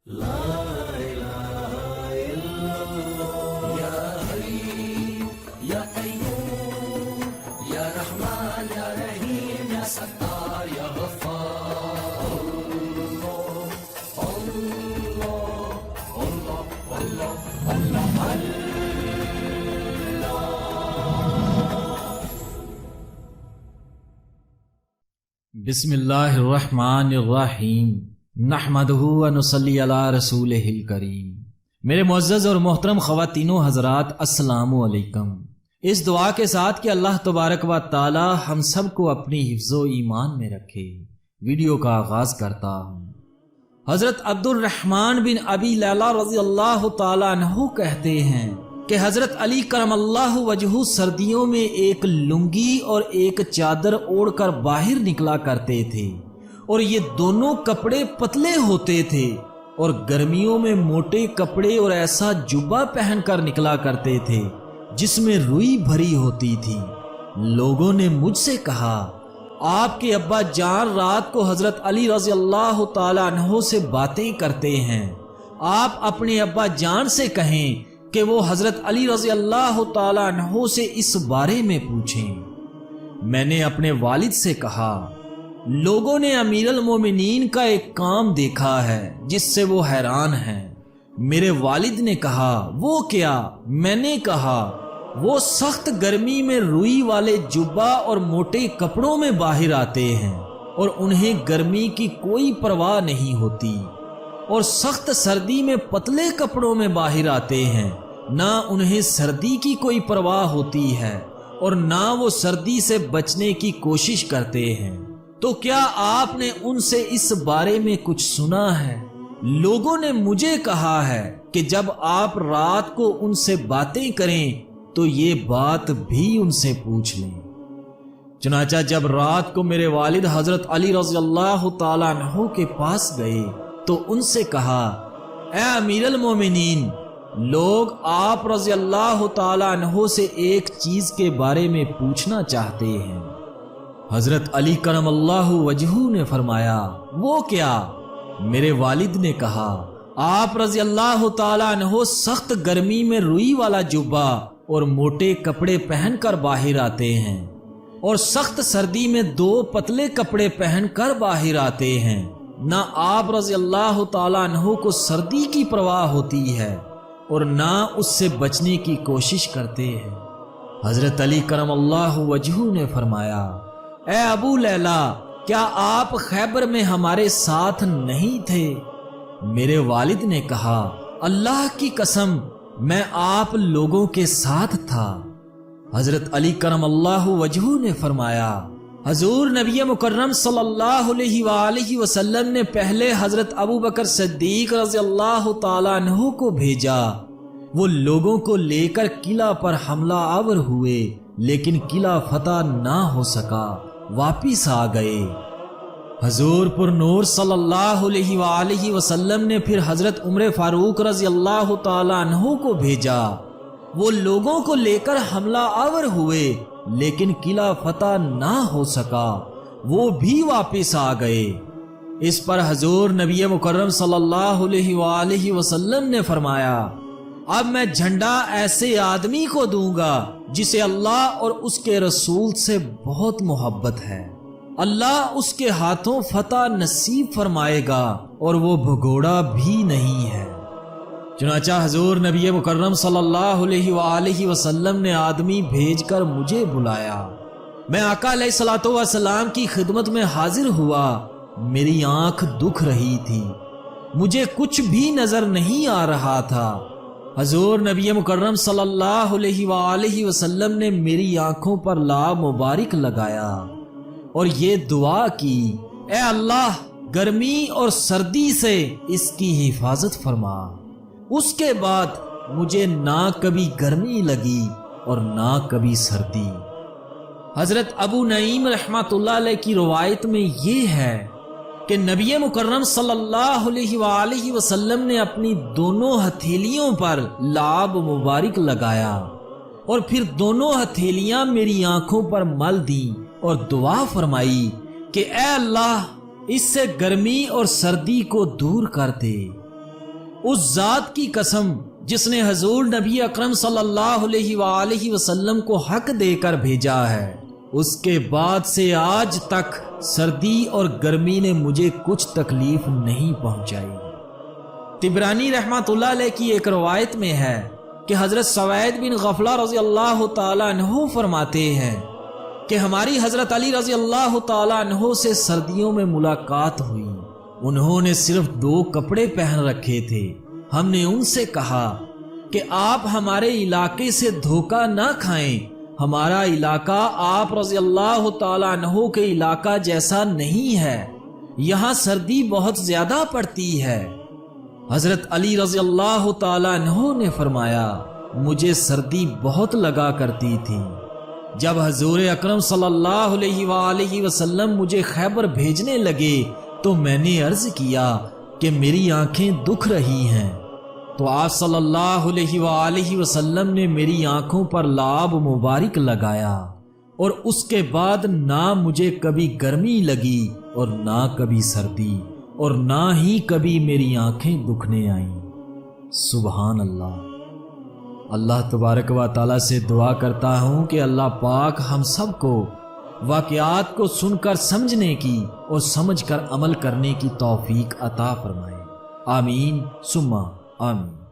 बिस्मिल्लाहिर्रहमानिर्रहीम नहमदुहु व नुसल्ली अला रसूलिहिल करीम। मेरे मुअज़्ज़ज़ और मोहतरम ख़वातीनो हज़रात, अस्सलामु अलैकुम। इस दुआ के साथ कि अल्लाह तबारक व ताला हम सब को अपनी हिफ्ज़ो ईमान में रखे, वीडियो का आगाज करता हूँ। हज़रत अब्दुर्रहमान बिन अबी लैला रज़ियल्लाहु ताला अन्हु कहते हैं कि हज़रत अली करमल्लाहु वजहू सर्दियों में एक लुंगी और एक चादर ओढ़कर बाहर निकला करते थे और ये दोनों कपड़े पतले होते थे, और गर्मियों में मोटे कपड़े और ऐसा जुब्बा पहनकर निकला करते थे जिसमें रुई भरी होती थी। लोगों ने मुझसे कहा, आपके अब्बा जान रात को हज़रत अली रज़ियल्लाहु ताला अन्हु से बातें करते हैं, आप अपने अब्बा जान से कहें कि वो हजरत अली रज़ी अल्लाह ताला अन्हु से इस बारे में पूछें। मैंने अपने वालिद से कहा, लोगों ने अमीरुल मोमिनीन का एक काम देखा है जिससे वो हैरान हैं। मेरे वालिद ने कहा, वो क्या? मैंने कहा, वो सख्त गर्मी में रुई वाले जुब्बा और मोटे कपड़ों में बाहर आते हैं और उन्हें गर्मी की कोई परवाह नहीं होती, और सख्त सर्दी में पतले कपड़ों में बाहर आते हैं, ना उन्हें सर्दी की कोई परवाह होती है और ना वो सर्दी से बचने की कोशिश करते हैं। तो क्या आपने उनसे इस बारे में कुछ सुना है? लोगों ने मुझे कहा है कि जब आप रात को उनसे बातें करें तो ये बात भी उनसे पूछ लें। चुनाचा जब रात को मेरे वालिद हजरत अली रज़ियल्लाहु ताला अन्हु के पास गए तो उनसे कहा, ए अमीरुल मोमिनीन, लोग आप रज़ी अल्लाह ताला अन्हु से एक चीज के बारे में पूछना चाहते हैं। हजरत अली करमल्लाहु वजहू ने फरमाया, वो क्या? मेरे वालिद ने कहा, आप रज़ी अल्लाह ताला अन्हु सख्त गर्मी में रुई वाला जुब्बा और मोटे कपड़े पहनकर बाहर आते हैं और सख्त सर्दी में दो पतले कपड़े पहनकर बाहर आते हैं। ना आप रज़ी अल्लाह ताला अन्हु को सर्दी की परवाह होती है और ना उससे बचने की कोशिश करते हैं। हजरत अली करमल्लाहु वजहू ने फरमाया, ए अबू लैला, क्या आप खैबर में हमारे साथ नहीं थे? मेरे वालिद ने कहा, अल्लाह की कसम, मैं आप लोगों के साथ था। हजरत अली करमल्लाहु वजहू ने फरमाया, हजूर नबी मुकर्रम सल्लल्लाहु अलैहि वसल्लम ने पहले हजरत अबू बकर सिद्दीक रज़ियल्लाहु ताला अन्हु को भेजा। वो लोगों को लेकर किला पर हमला आवर हुए, लेकिन किला फतह ना हो सका, वापिस आ गए। हजूर पुर नूर सल्लल्लाहु अलैहि वसल्लम ने फिर हजरत उमर फारूक रज़ियल्लाहु ताला अन्हु को भेजा। वो लोगों को लेकर हमला आवर हुए, लेकिन किला फतह ना हो सका, वो भी वापिस आ गए। इस पर हजूर नबी मुकर्रम सल्लल्लाहु अलैहि वसल्लम ने फरमाया, अब मैं झंडा ऐसे आदमी को दूंगा जिसे अल्लाह और उसके रसूल से बहुत मोहब्बत है। अल्लाह उसके हाथों फतह नसीब फरमाएगा और वो भगोड़ा भी नहीं है। चुनाचा हजूर नबी मुकर्रम सल्लल्लाहु अलैहि वसल्लम ने आदमी भेजकर मुझे बुलाया। मैं आका अलैहिस्सलातु वस्सलाम की खिदमत में हाजिर हुआ। मेरी आंख दुख रही थी, मुझे कुछ भी नजर नहीं आ रहा था। हजूर नबी मुकर्रम सल्लल्लाहु अलैहि वसल्लम ने मेरी आंखों पर ला मुबारक लगाया और ये दुआ की, ए अल्लाह, गर्मी और सर्दी से इसकी हिफाजत फरमा। उसके बाद मुझे ना कभी गर्मी लगी और ना कभी सर्दी। हजरत अबू नईम रहमतुल्लाह अलैह की रवायत में ये है कि नबी मुकर्रम सल्लल्लाहु अलैहि वसल्लम ने अपनी दोनों हथेलियों पर लाब मुबारक लगाया और फिर दोनों हथेलियां मेरी आंखों पर मल दी और दुआ फरमाई कि ऐ अल्लाह, इससे गर्मी और सर्दी को दूर कर दे। اس ذات کی قسم جس نے حضور نبی اکرم صلی اللہ علیہ وآلہ وسلم کو حق دے کر بھیجا ہے، اس کے بعد سے آج تک سردی اور گرمی نے مجھے کچھ تکلیف نہیں پہنچائی۔ طبرانی رحمۃ اللہ علیہ کی ایک روایت میں ہے کہ حضرت سوید بن غفلہ رضی اللہ تعالیٰ عنہ فرماتے ہیں کہ ہماری حضرت علی رضی اللہ تعالیٰ عنہ سے سردیوں میں ملاقات ہوئی۔ انہوں نے صرف 2 کپڑے پہن رکھے تھے۔ ہم نے ان سے کہا کہ آپ ہمارے علاقے سے دھوکہ نہ کھائیں، ہمارا علاقہ آپ رضی اللہ تعالیٰ عنہ کے علاقہ جیسا نہیں ہے، یہاں سردی بہت زیادہ پڑتی ہے۔ حضرت علی رضی اللہ تعالیٰ عنہ نے فرمایا مجھے سردی بہت لگا کرتی تھی۔ جب حضور اکرم صلی اللہ علیہ وآلہ وسلم مجھے خیبر بھیجنے لگے تو میں نے عرض کیا کہ میری آنکھیں دکھ رہی ہیں، تو آپ صلی اللہ علیہ وآلہ وسلم نے میری آنکھوں پر لعاب مبارک لگایا، اور اس کے بعد نہ مجھے کبھی گرمی لگی اور نہ کبھی سردی، اور نہ ہی کبھی میری آنکھیں دکھنے آئیں۔ سبحان اللہ۔ اللہ تبارک و تعالیٰ سے دعا کرتا ہوں کہ اللہ پاک ہم سب کو واقعات کو سن کر سمجھنے کی اور سمجھ کر عمل کرنے کی توفیق عطا فرمائے۔ آمین ثم آمین۔